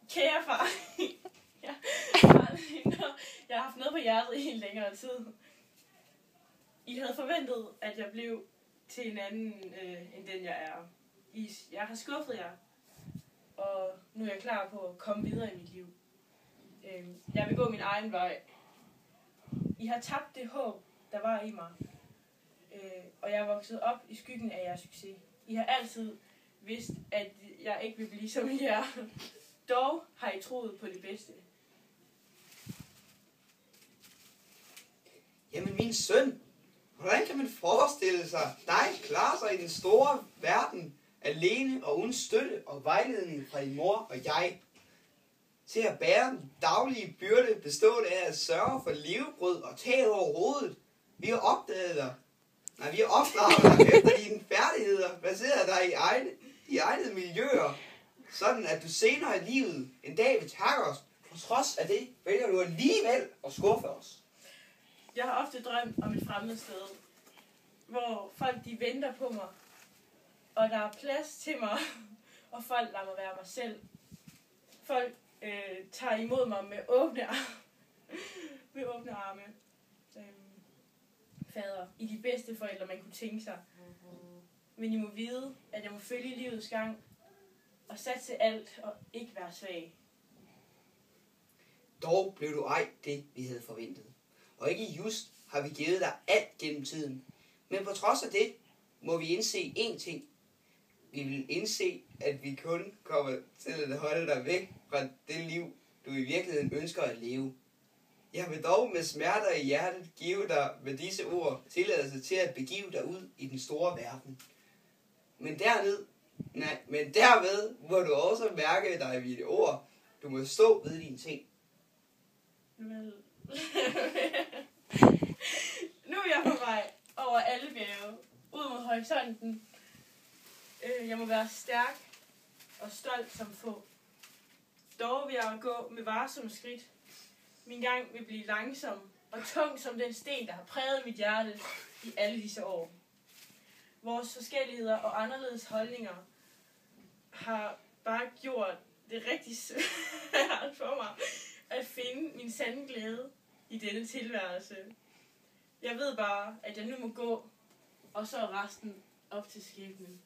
Kære far, jeg har haft noget på hjertet i en længere tid. I havde forventet, at jeg blev til en anden, end den jeg er. Jeg har skuffet jer, og nu er jeg klar på at komme videre i mit liv. Jeg vil gå min egen vej. I har tabt det håb, der var i mig, og jeg er vokset op i skyggen af jeres succes. I har altid vidst, at jeg ikke vil blive som jer. Dog har I troet på det bedste. Jamen min søn, hvordan kan man forestille sig dig klare sig i den store verden, alene og uden støtte og vejledning fra din mor og jeg, til at bære den daglige byrde bestående af at sørge for levebrød og tag over hovedet? Vi har opdaget dig. Nej, vi har opdraget dig efter dine færdigheder, baseret dig i egne miljøer, sådan at du senere i livet en dag vil takke os. På trods af det vælger du alligevel at skuffe os. Jeg har ofte drømt om et fremmed sted, hvor folk de venter på mig, og der er plads til mig, og folk lader mig være mig selv. Folk tager imod mig med åbne arme. Fader, I de bedste forældre, man kunne tænke sig. Men I må vide, at jeg må følge livets gang, og satse alt og ikke være svag. Dog blev du ej det, vi havde forventet. Og ikke just har vi givet dig alt gennem tiden. Men på trods af det, må vi indse én ting. Vi vil indse, at vi kun kommer til at holde dig væk fra det liv, du i virkeligheden ønsker at leve. Jeg vil dog med smerter i hjertet give dig med disse ord tilladelse til at begive dig ud i den store verden. Men derved må du også mærke dig ved de ord. Du må stå ved dine ting. Nu er jeg på vej over alle bjerge, ud mod horisonten. Jeg må være stærk og stolt som få. Dog vil jeg gå med varsomme skridt. Min gang vil blive langsom og tung som den sten, der har præget mit hjerte i alle disse år. Vores forskelligheder og anderledes holdninger har bare gjort det rigtig svært for mig at finde min sande glæde i denne tilværelse. Jeg ved bare, at jeg nu må gå, og så er resten op til skæbnen.